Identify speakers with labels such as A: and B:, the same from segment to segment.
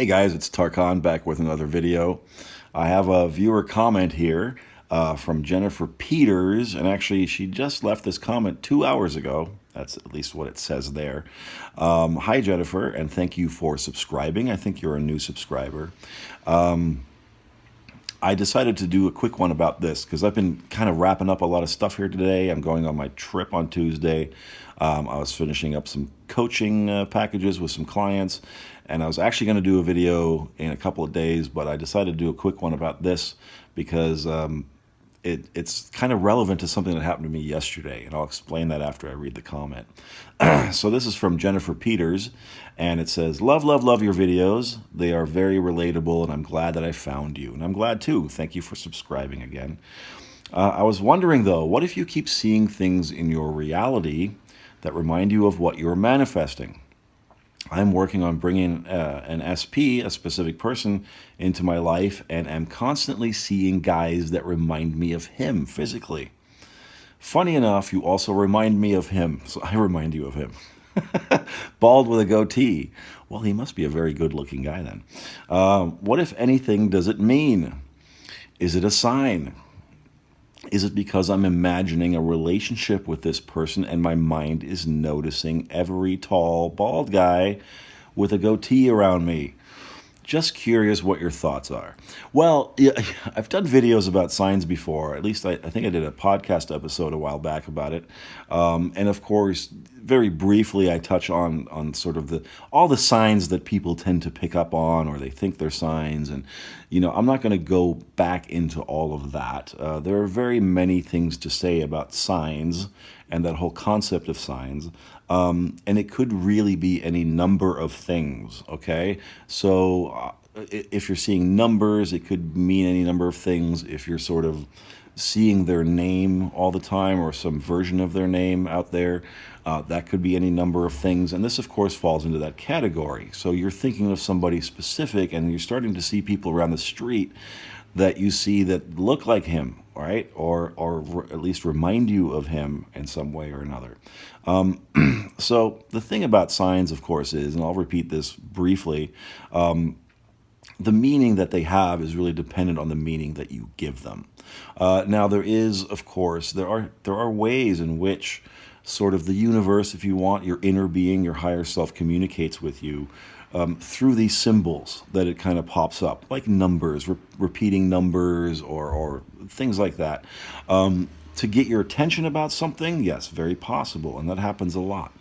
A: Hey guys, it's Tarkan back with another video. I have a viewer comment here from 𝗙𝗪𝗏, and actually she just left this comment 2 hours ago. That's at least what it says there. Hi Jennifer, and thank you for subscribing. I think you're a new subscriber. I decided to do a quick one about this because I've been kind of wrapping up a lot of stuff here today. I'm going on my trip on Tuesday. I was finishing up some coaching packages with some clients, and I was actually going to do a video in a couple of days, but I decided to do a quick one about this because it's kind of relevant to something that happened to me yesterday, and I'll explain that after I read the comment. So this is from 𝗙𝗪𝗏, and it says, love, love, love your videos. They are very relatable, and I'm glad that I found you. And I'm glad too. Thank you for subscribing again. I was wondering though, what if you keep seeing things in your reality that remind you of what you're manifesting? I'm working on bringing an SP, a specific person, into my life, and am constantly seeing guys that remind me of him physically. Funny enough, you also remind me of him, so I remind you of him. Bald with a goatee. Well, he must be a very good-looking guy then. What, if anything, does it mean? Is it a sign? Is it because I'm imagining a relationship with this person and my mind is noticing every tall, bald guy with a goatee around me? Just curious what your thoughts are. Well, yeah, I've done videos about signs before. At least I think I did a podcast episode a while back about it. And of course, very briefly, I touch on sort of all the signs that people tend to pick up on, or they think they're signs. And, I'm not going to go back into all of that. There are very many things to say about signs and that whole concept of signs. And it could really be any number of things, okay? So if you're seeing numbers, it could mean any number of things. If you're sort of seeing their name all the time or some version of their name out there, that could be any number of things. And this, of course, falls into that category. So you're thinking of somebody specific, and you're starting to see people around the street that you see that look like him, right? Or at least remind you of him in some way or another. So the thing about signs, of course, is, and I'll repeat this briefly, the meaning that they have is really dependent on the meaning that you give them. Now, there is, of course, there are ways in which sort of the universe, if you want, your inner being, your higher self, communicates with you through these symbols that it kind of pops up, like numbers, repeating numbers, or things like that. To get your attention about something, yes, very possible, and that happens a lot.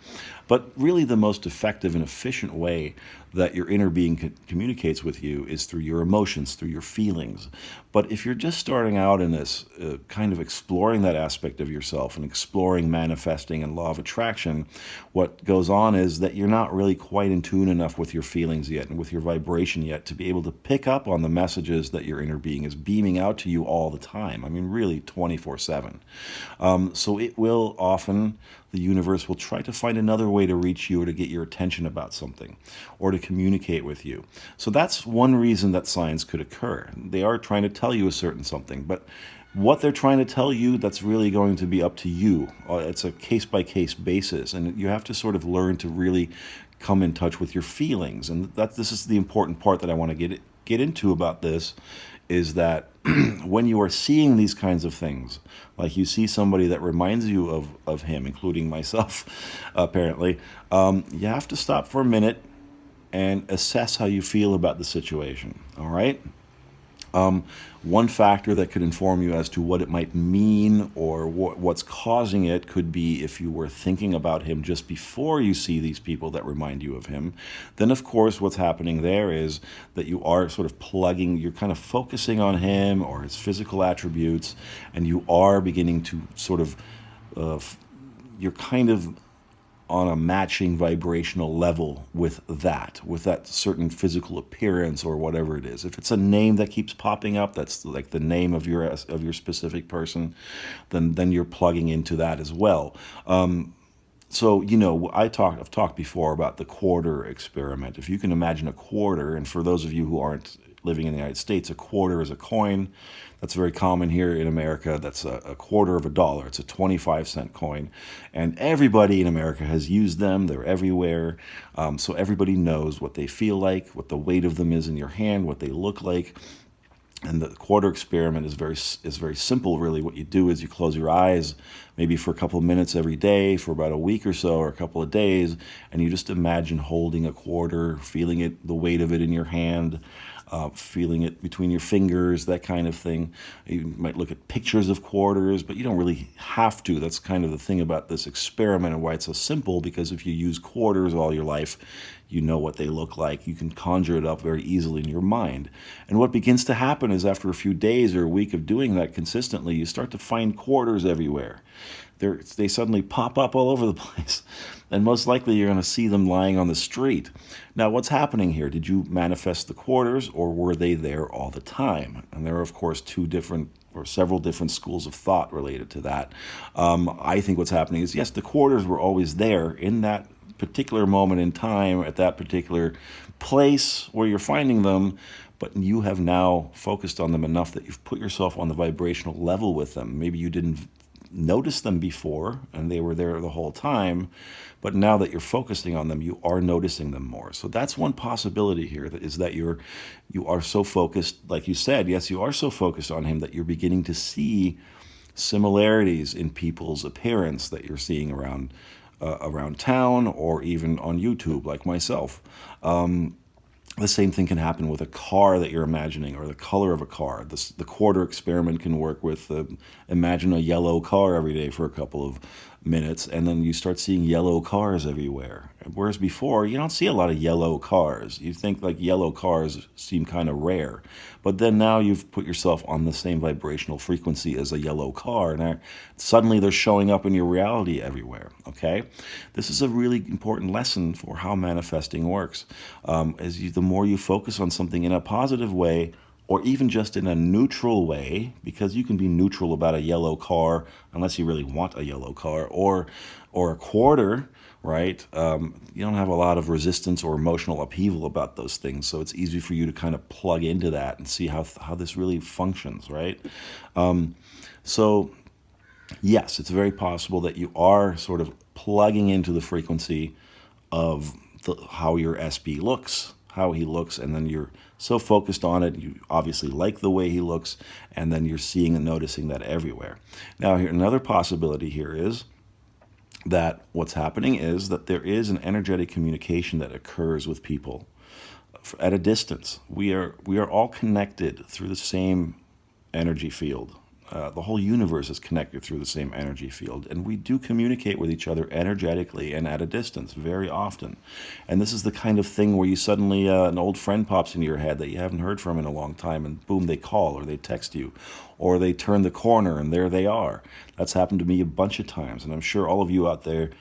A: But really the most effective and efficient way that your inner being communicates with you is through your emotions, through your feelings. But if you're just starting out in this kind of exploring that aspect of yourself and exploring manifesting and law of attraction, what goes on is that you're not really quite in tune enough with your feelings yet and with your vibration yet to be able to pick up on the messages that your inner being is beaming out to you all the time. I mean, really 24/7. So it will often, the universe will try to find another way to reach you or to get your attention about something or to communicate with you. So that's one reason that signs could occur. They are trying to tell you a certain something, but what they're trying to tell you, that's really going to be up to you. It's a case-by-case basis, and you have to sort of learn to really come in touch with your feelings. And this is the important part that I want to get into about this, is that when you are seeing these kinds of things, like you see somebody that reminds you of him, including myself, apparently, you have to stop for a minute and assess how you feel about the situation, all right? One factor that could inform you as to what it might mean or what's causing it could be if you were thinking about him just before you see these people that remind you of him. Then, of course, what's happening there is that you are sort of you're kind of focusing on him or his physical attributes, and you are beginning to sort of, you're kind of on a matching vibrational level with that certain physical appearance or whatever it is. If it's a name that keeps popping up, that's like the name of your specific person, then you're plugging into that as well. So, I've talked before about the quarter experiment. If you can imagine a quarter, and for those of you who aren't living in the United States, a quarter is a coin. That's very common here in America. That's a quarter of a dollar. It's a 25-cent coin. And everybody in America has used them. They're everywhere. So everybody knows what they feel like, what the weight of them is in your hand, what they look like. And the quarter experiment is very simple, really. What you do is you close your eyes, maybe for a couple of minutes every day, for about a week or so, or a couple of days, and you just imagine holding a quarter, feeling it, the weight of it in your hand, feeling it between your fingers, that kind of thing. You might look at pictures of quarters, but you don't really have to. That's kind of the thing about this experiment and why it's so simple, because if you use quarters all your life, you know what they look like. You can conjure it up very easily in your mind. And what begins to happen is after a few days or a week of doing that consistently, you start to find quarters everywhere. They suddenly pop up all over the place. And most likely you're going to see them lying on the street. Now, what's happening here? Did you manifest the quarters, or were they there all the time? And there are, of course, several different schools of thought related to that. I think what's happening is, yes, the quarters were always there in that particular moment in time, at that particular place where you're finding them, but you have now focused on them enough that you've put yourself on the vibrational level with them. Maybe you didn't notice them before and they were there the whole time, but now that you're focusing on them, you are noticing them more. So that's one possibility here, is that you are so focused, like you said, yes, you are so focused on him that you're beginning to see similarities in people's appearance that you're seeing around town, or even on YouTube, like myself. The same thing can happen with a car that you're imagining, or the color of a car. The quarter experiment can work with imagine a yellow car every day for a couple of minutes, and then you start seeing yellow cars everywhere. Whereas before, you don't see a lot of yellow cars. You think like yellow cars seem kind of rare. But then now you've put yourself on the same vibrational frequency as a yellow car, and suddenly they're showing up in your reality everywhere, okay? This is a really important lesson for how manifesting works. The more you focus on something in a positive way, or even just in a neutral way, because you can be neutral about a yellow car, unless you really want a yellow car, or a quarter, right? You don't have a lot of resistance or emotional upheaval about those things, so it's easy for you to kind of plug into that and see how this really functions, right? So yes, it's very possible that you are sort of plugging into the frequency of how your SB looks, how he looks, and then you're so focused on it, you obviously like the way he looks, and then you're seeing and noticing that everywhere. Now, another possibility here is that what's happening is that there is an energetic communication that occurs with people at a distance. We are all connected through the same energy field. The whole universe is connected through the same energy field, and we do communicate with each other energetically and at a distance very often. And this is the kind of thing where you suddenly, an old friend pops into your head that you haven't heard from in a long time, and boom, they call, or they text you, or they turn the corner and there they are. That's happened to me a bunch of times, and I'm sure all of you out there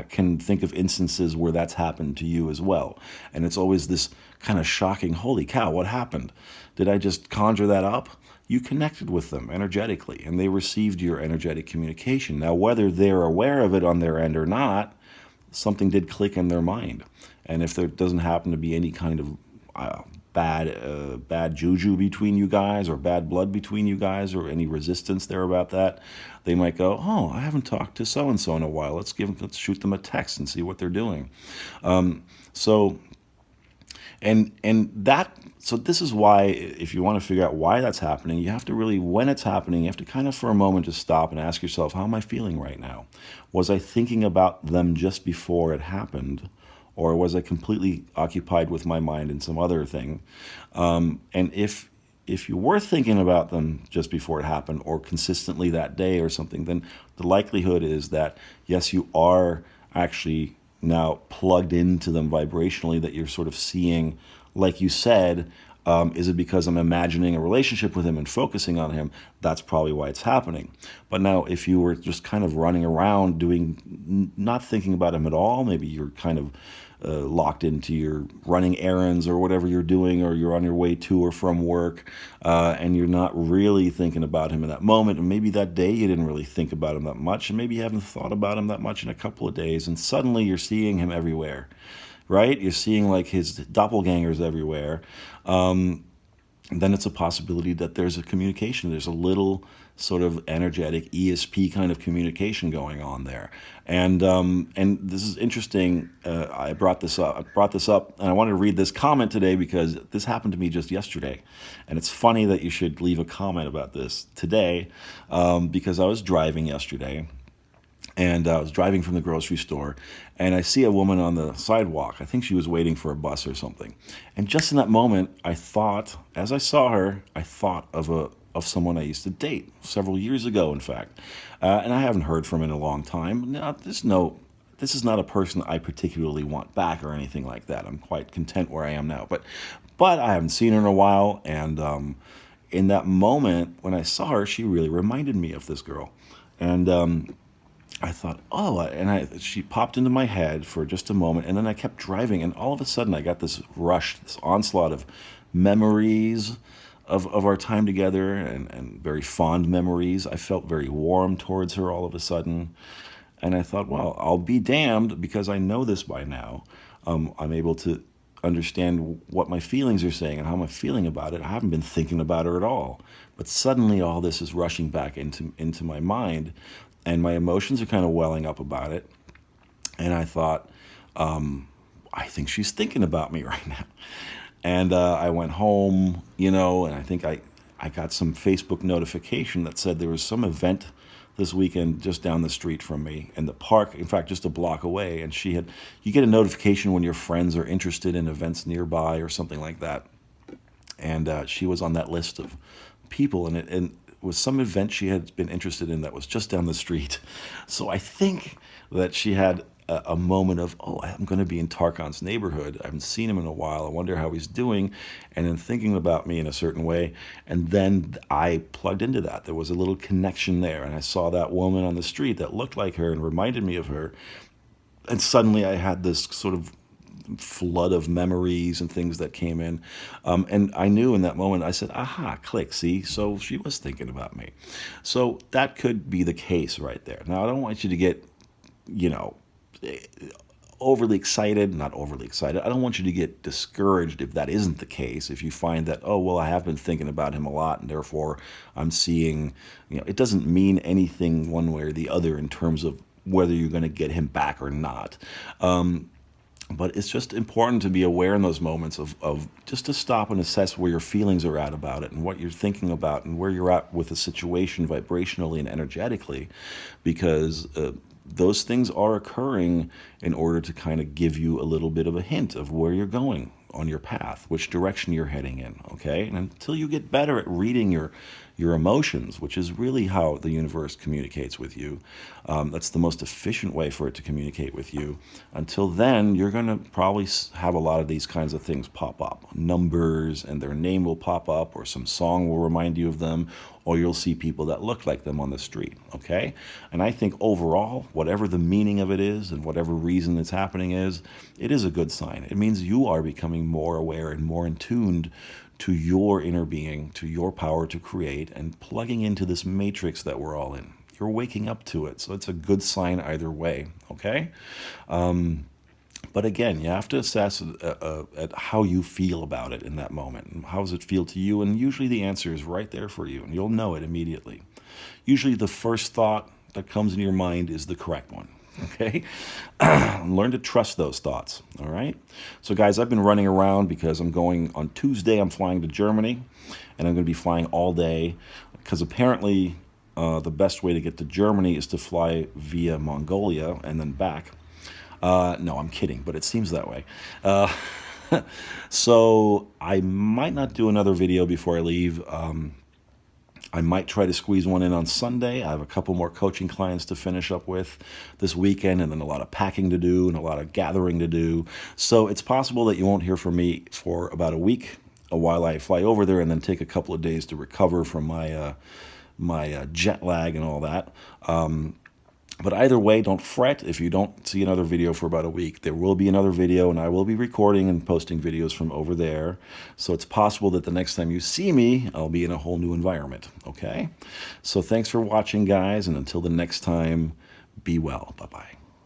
A: can think of instances where that's happened to you as well. And it's always this kind of shocking, holy cow, what happened? Did I just conjure that up? You connected with them energetically, and they received your energetic communication. Now, whether they're aware of it on their end or not, something did click in their mind. And if there doesn't happen to be any kind of bad juju between you guys, or bad blood between you guys, or any resistance there about that, they might go, oh, I haven't talked to so-and-so in a while. Let's shoot them a text and see what they're doing. So this is why, if you want to figure out why that's happening, you have to really, when it's happening, you have to kind of for a moment just stop and ask yourself, how am I feeling right now? Was I thinking about them just before it happened? Or was I completely occupied with my mind in some other thing? And if you were thinking about them just before it happened, or consistently that day or something, then the likelihood is that, yes, you are actually now plugged into them vibrationally, that you're sort of seeing, like you said, is it because I'm imagining a relationship with him and focusing on him? That's probably why it's happening. But now, if you were just kind of running around not thinking about him at all, maybe you're kind of locked into your running errands or whatever you're doing, or you're on your way to or from work, and you're not really thinking about him in that moment, and maybe that day you didn't really think about him that much, and maybe you haven't thought about him that much in a couple of days, and suddenly you're seeing him everywhere, right? You're seeing like his doppelgangers everywhere, then it's a possibility that there's a communication. There's a little sort of energetic ESP kind of communication going on there. And this is interesting. I brought this up, and I wanted to read this comment today because this happened to me just yesterday. And it's funny that you should leave a comment about this today, because I was driving yesterday. And I was driving from the grocery store, and I see a woman on the sidewalk. I think she was waiting for a bus or something. And just in that moment, I thought, as I saw her, I thought of someone I used to date several years ago, in fact. And I haven't heard from in a long time. Now, this is not a person I particularly want back or anything like that. I'm quite content where I am now. But I haven't seen her in a while, and in that moment, when I saw her, she really reminded me of this girl. And I thought, she popped into my head for just a moment, and then I kept driving, and all of a sudden I got this rush, this onslaught of memories of our time together, and very fond memories. I felt very warm towards her all of a sudden, and I thought, well, I'll be damned, because I know this by now. I'm able to understand what my feelings are saying and how I'm feeling about it. I haven't been thinking about her at all, but suddenly all this is rushing back into my mind. And my emotions are kind of welling up about it. And I thought, I think she's thinking about me right now. And I went home, and I think I got some Facebook notification that said there was some event this weekend just down the street from me in the park, in fact, just a block away. And you get a notification when your friends are interested in events nearby or something like that. And she was on that list of people, and it was some event she had been interested in that was just down the street. So I think that she had a moment of, I'm going to be in Tarkon's neighborhood. I haven't seen him in a while. I wonder how he's doing. And then thinking about me in a certain way. And then I plugged into that. There was a little connection there. And I saw that woman on the street that looked like her and reminded me of her. And suddenly I had this sort of flood of memories and things that came in. And I knew in that moment, I said, aha, click, see? So she was thinking about me. So that could be the case right there. Now, I don't want you to get, overly excited, not overly excited. I don't want you to get discouraged if that isn't the case. If you find that, I have been thinking about him a lot, and therefore I'm seeing, it doesn't mean anything one way or the other in terms of whether you're going to get him back or not. But it's just important to be aware in those moments of just to stop and assess where your feelings are at about it and what you're thinking about and where you're at with the situation vibrationally and energetically, because those things are occurring in order to kind of give you a little bit of a hint of where you're going on your path, which direction you're heading in, okay? And until you get better at reading your emotions, which is really how the universe communicates with you, that's the most efficient way for it to communicate with you. Until then, you're going to probably have a lot of these kinds of things pop up. Numbers and their name will pop up, or some song will remind you of them, or you'll see people that look like them on the street, okay? And I think overall, whatever the meaning of it is and whatever reason it's happening is, it is a good sign. It means you are becoming more aware and more in tuned to your inner being, to your power to create, and plugging into this matrix that we're all in. You're waking up to it, so it's a good sign either way, okay? But again, you have to assess at how you feel about it in that moment. And how does it feel to you? And usually the answer is right there for you, and you'll know it immediately. Usually the first thought that comes into your mind is the correct one. Okay? Learn to trust those thoughts, all right? So guys, I've been running around because I'm going on Tuesday. I'm flying to Germany, and I'm going to be flying all day because apparently the best way to get to Germany is to fly via Mongolia and then back. No, I'm kidding, but it seems that way. So I might not do another video before I leave. I might try to squeeze one in on Sunday. I have a couple more coaching clients to finish up with this weekend, and then a lot of packing to do and a lot of gathering to do. So it's possible that you won't hear from me for about a week while I fly over there, and then take a couple of days to recover from my jet lag and all that. But either way, don't fret if you don't see another video for about a week. There will be another video, and I will be recording and posting videos from over there. So it's possible that the next time you see me, I'll be in a whole new environment, okay? So thanks for watching, guys, and until the next time, be well. Bye-bye.